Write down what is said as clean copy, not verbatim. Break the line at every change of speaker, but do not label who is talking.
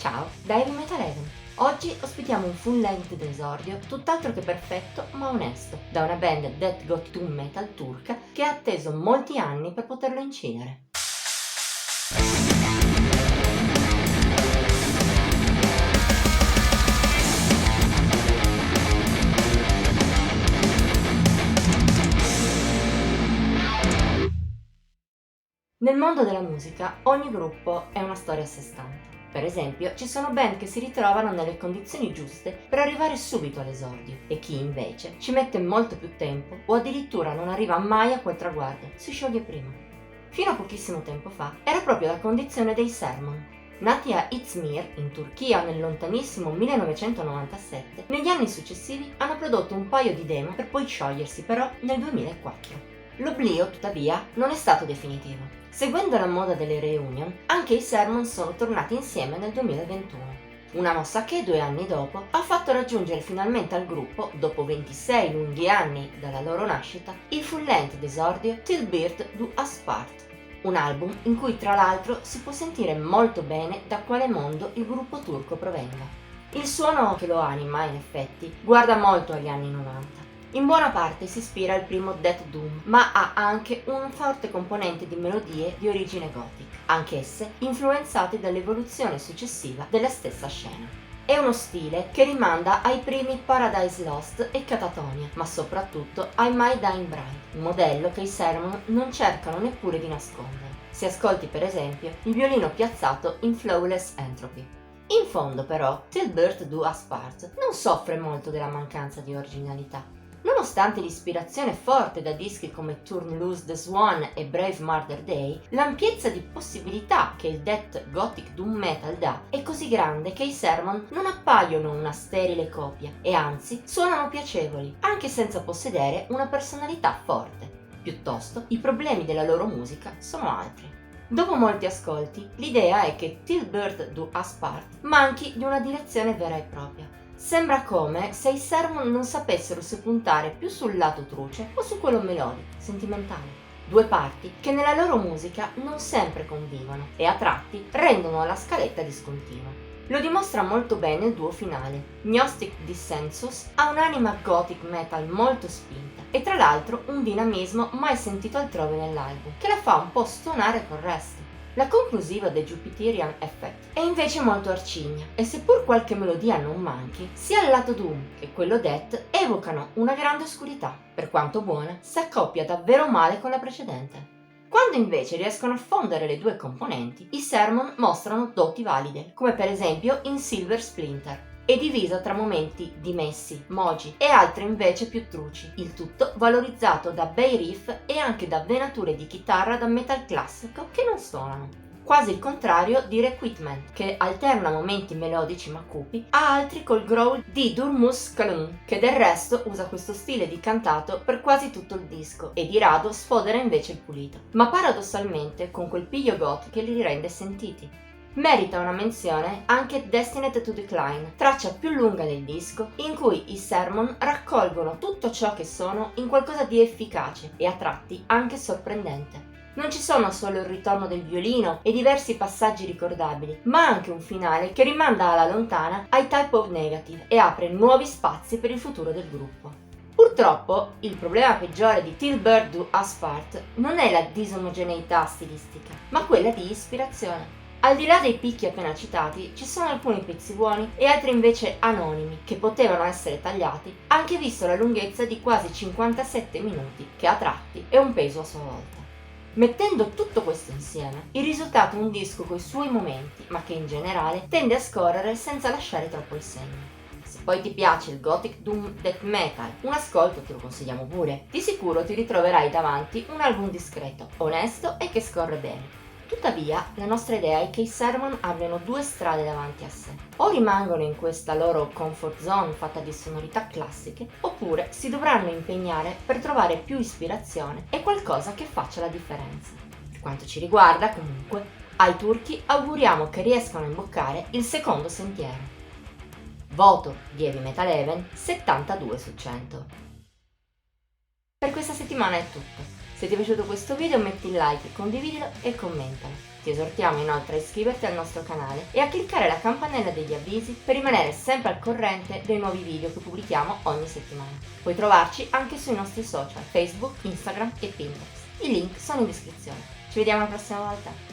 Ciao, da Heavy Metal Heaven. Oggi ospitiamo un full length d'esordio tutt'altro che perfetto ma onesto, da una band death gothic doom metal turca che ha atteso molti anni per poterlo incidere. Nel mondo della musica ogni gruppo è una storia a sé stante. Per esempio, ci sono band che si ritrovano nelle condizioni giuste per arrivare subito all'esordio e chi invece ci mette molto più tempo o addirittura non arriva mai a quel traguardo, si scioglie prima. Fino a pochissimo tempo fa era proprio la condizione dei Sermon. Nati a Izmir, in Turchia, nel lontanissimo 1997, negli anni successivi hanno prodotto un paio di demo per poi sciogliersi però nel 2004. L'oblio, tuttavia, non è stato definitivo. Seguendo la moda delle reunion, anche i Sermon sono tornati insieme nel 2021. Una mossa che 2 anni dopo ha fatto raggiungere finalmente al gruppo, dopo 26 lunghi anni dalla loro nascita, il full length d'esordio Till Birth Du Hast Part, un album in cui tra l'altro si può sentire molto bene da quale mondo il gruppo turco provenga. Il suono che lo anima, in effetti, guarda molto agli anni 90. In buona parte si ispira al primo Death Doom, ma ha anche un forte componente di melodie di origine gothic, anch'esse influenzate dall'evoluzione successiva della stessa scena. È uno stile che rimanda ai primi Paradise Lost e Catatonia, ma soprattutto ai My Dying Bride, un modello che i Sermon non cercano neppure di nascondere. Si ascolti per esempio il violino piazzato in Flawless Entropy. In fondo però, Till Birth Du Hast Part non soffre molto della mancanza di originalità. Nonostante l'ispirazione forte da dischi come Turn Loose the Swan e Brave Murder Day, l'ampiezza di possibilità che il death gothic doom metal dà è così grande che i Sermon non appaiono una sterile copia e anzi suonano piacevoli, anche senza possedere una personalità forte. Piuttosto, i problemi della loro musica sono altri. Dopo molti ascolti, l'idea è che Till Birth Du Hast Part manchi di una direzione vera e propria. Sembra come se i Sermon non sapessero se puntare più sul lato truce o su quello melodico, sentimentale. Due parti che nella loro musica non sempre convivono e a tratti rendono la scaletta discontinua. Lo dimostra molto bene il duo finale. Gnostic Dissensus ha un'anima gothic metal molto spinta e tra l'altro un dinamismo mai sentito altrove nell'album, che la fa un po' stonare col resto. La conclusiva The Jupiterian Effect è invece molto arcigna e seppur qualche melodia non manchi, sia il lato Doom che quello Death evocano una grande oscurità, per quanto buona, si accoppia davvero male con la precedente. Quando invece riescono a fondere le due componenti, i Sermon mostrano doti valide, come per esempio in Silver Splinter. È divisa tra momenti dimessi, mogi e altri invece più truci, il tutto valorizzato da bei riff e anche da venature di chitarra da metal classico che non suonano. Quasi il contrario di Requitment, che alterna momenti melodici ma cupi a altri col growl di Durmus Kalun, che del resto usa questo stile di cantato per quasi tutto il disco e di rado sfodera invece il pulito, ma paradossalmente con quel piglio goth che li rende sentiti. Merita una menzione anche Destined to Decline, traccia più lunga del disco in cui i Sermon raccolgono tutto ciò che sono in qualcosa di efficace e a tratti anche sorprendente. Non ci sono solo il ritorno del violino e diversi passaggi ricordabili, ma anche un finale che rimanda alla lontana ai Type of Negative e apre nuovi spazi per il futuro del gruppo. Purtroppo, il problema peggiore di Till Birth Du Hast Part non è la disomogeneità stilistica, ma quella di ispirazione. Al di là dei picchi appena citati, ci sono alcuni pezzi buoni e altri invece anonimi, che potevano essere tagliati, anche visto la lunghezza di quasi 57 minuti, che a tratti è un peso a sua volta. Mettendo tutto questo insieme, il risultato è un disco coi suoi momenti, ma che in generale tende a scorrere senza lasciare troppo il segno. Se poi ti piace il gothic doom death metal, un ascolto te lo consigliamo pure. Di sicuro ti ritroverai davanti un album discreto, onesto e che scorre bene. Tuttavia, la nostra idea è che i Sermon abbiano due strade davanti a sé. O rimangono in questa loro comfort zone fatta di sonorità classiche, oppure si dovranno impegnare per trovare più ispirazione e qualcosa che faccia la differenza. Per quanto ci riguarda, comunque, ai turchi auguriamo che riescano a imboccare il secondo sentiero. Voto di Heavy Metal Heaven 72 su 100. Per questa settimana è tutto. Se ti è piaciuto questo video metti il like, condividilo e commentalo. Ti esortiamo inoltre a iscriverti al nostro canale e a cliccare la campanella degli avvisi per rimanere sempre al corrente dei nuovi video che pubblichiamo ogni settimana. Puoi trovarci anche sui nostri social, Facebook, Instagram e Pinterest. I link sono in descrizione. Ci vediamo la prossima volta!